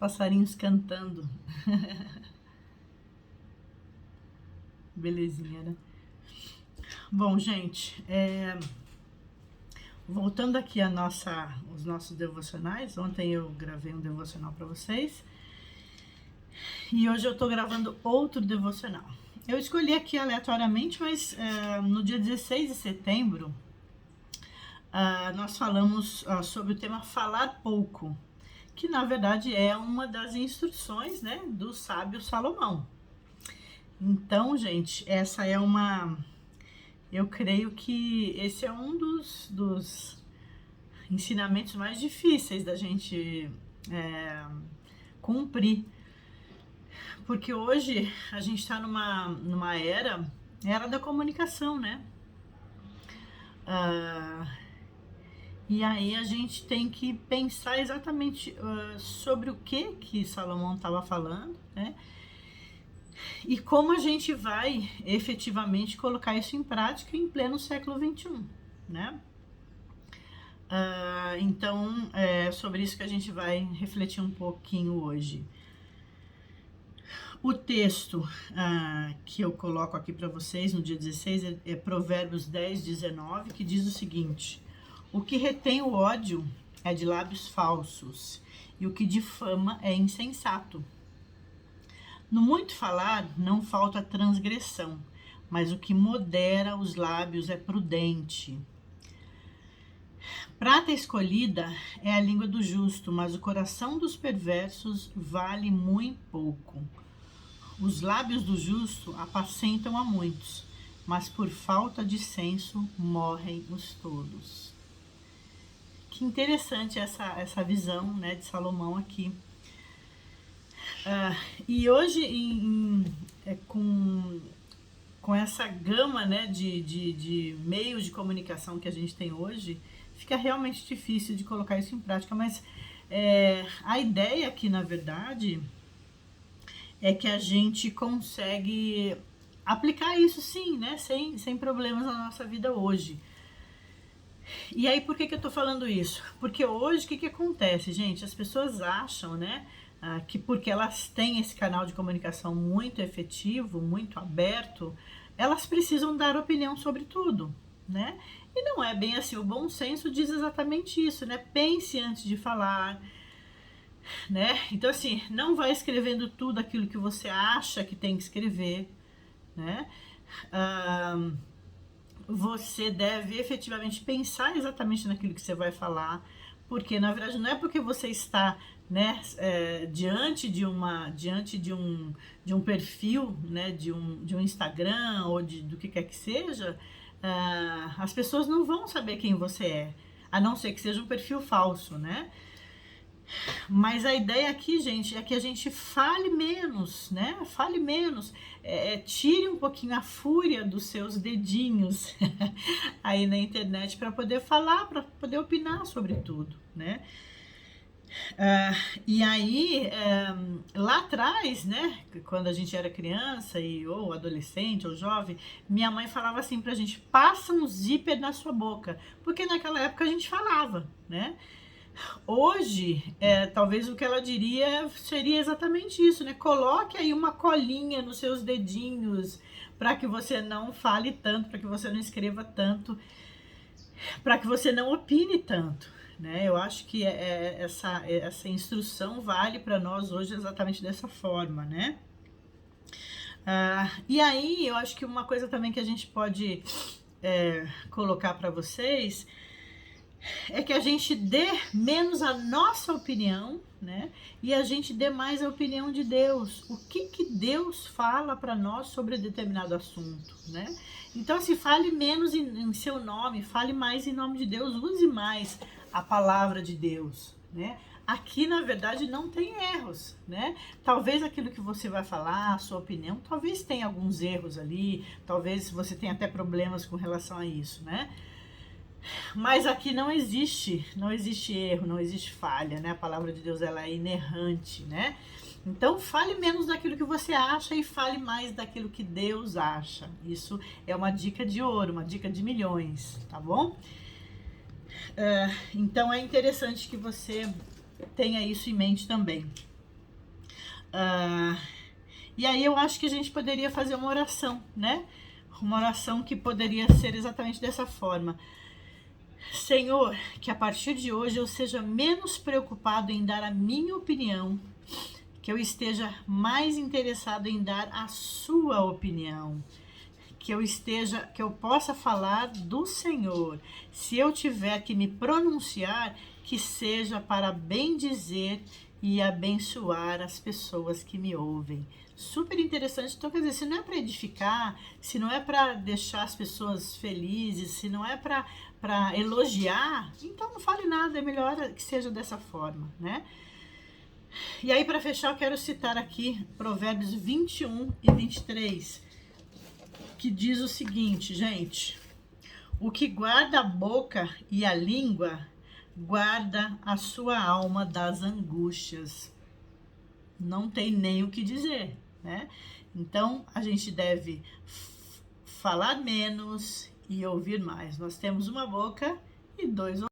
passarinhos cantando. Belezinha, né? Bom, gente, voltando aqui os nossos devocionais. Ontem eu gravei um devocional para vocês e hoje eu tô gravando outro devocional. Eu escolhi aqui aleatoriamente, mas no dia 16 de setembro nós falamos sobre o tema falar pouco, que na verdade é uma das instruções, né, do sábio Salomão. Então, gente, eu creio que esse é um dos ensinamentos mais difíceis da gente cumprir, porque hoje a gente está numa era da comunicação, né? E aí a gente tem que pensar exatamente sobre o que Salomão estava falando, né? E como a gente vai efetivamente colocar isso em prática em pleno século XXI, né? Então, é sobre isso que a gente vai refletir um pouquinho hoje. O texto que eu coloco aqui para vocês no dia 16 é Provérbios 10, 19, que diz o seguinte: o que retém o ódio é de lábios falsos, e o que difama é insensato. No muito falar não falta transgressão, mas o que modera os lábios é prudente. Prata escolhida é a língua do justo, mas o coração dos perversos vale muito pouco. Os lábios do justo apacentam a muitos, mas por falta de senso morrem os tolos. Que interessante essa visão, né, de Salomão aqui. E hoje, com essa gama, né, de meios de comunicação que a gente tem hoje, fica realmente difícil de colocar isso em prática, mas a ideia aqui, na verdade, é que a gente consegue aplicar isso sim, né, sem problemas na nossa vida hoje. E aí, por que eu tô falando isso? Porque hoje, o que acontece, gente? As pessoas acham, né, que porque elas têm esse canal de comunicação muito efetivo, muito aberto, elas precisam dar opinião sobre tudo, né? E não é bem assim. O bom senso diz exatamente isso, né? Pense antes de falar, né? Então, assim, não vai escrevendo tudo aquilo que você acha que tem que escrever, né? Você deve efetivamente pensar exatamente naquilo que você vai falar, porque na verdade não é porque você está, né, diante de um perfil, né, de um Instagram ou do que quer que seja, as pessoas não vão saber quem você é, a não ser que seja um perfil falso, né? Mas a ideia aqui, gente, é que a gente fale menos, né? Fale menos. Tire um pouquinho a fúria dos seus dedinhos aí na internet para poder falar, para poder opinar sobre tudo, né? E aí, lá atrás, né, quando a gente era criança, ou adolescente, ou jovem, minha mãe falava assim pra gente: passa um zíper na sua boca, porque naquela época a gente falava, né? Hoje, talvez o que ela diria seria exatamente isso, né? Coloque aí uma colinha nos seus dedinhos para que você não fale tanto, para que você não escreva tanto, para que você não opine tanto, né? Eu acho que essa instrução vale para nós hoje exatamente dessa forma, né? E aí, eu acho que uma coisa também que a gente pode colocar para vocês é que a gente dê menos a nossa opinião, né? E a gente dê mais a opinião de Deus. O que Deus fala para nós sobre determinado assunto, né? Então, se fale menos em seu nome, fale mais em nome de Deus, use mais a palavra de Deus, né? Aqui, na verdade, não tem erros, né? Talvez aquilo que você vai falar, a sua opinião, talvez tenha alguns erros ali, talvez você tenha até problemas com relação a isso, né? Mas aqui não existe erro, não existe falha, né? A palavra de Deus, ela é inerrante, né? Então, fale menos daquilo que você acha e fale mais daquilo que Deus acha. Isso é uma dica de ouro, uma dica de milhões, tá bom? Então, é interessante que você tenha isso em mente também. E aí eu acho que a gente poderia fazer uma oração, né? Uma oração que poderia ser exatamente dessa forma. Senhor, que a partir de hoje eu seja menos preocupado em dar a minha opinião, que eu esteja mais interessado em dar a sua opinião, que eu possa falar do Senhor. Se eu tiver que me pronunciar, que seja para bendizer e abençoar as pessoas que me ouvem. Super interessante. Então, quer dizer, se não é para edificar, se não é para deixar as pessoas felizes, se não é para elogiar, então não fale nada, é melhor que seja dessa forma, né? E aí, para fechar, eu quero citar aqui Provérbios 21 e 23, que diz o seguinte, gente: o que guarda a boca e a língua, guarda a sua alma das angústias. Não tem nem o que dizer, né? Então, a gente deve falar menos e ouvir mais. Nós temos uma boca e dois ouvidos.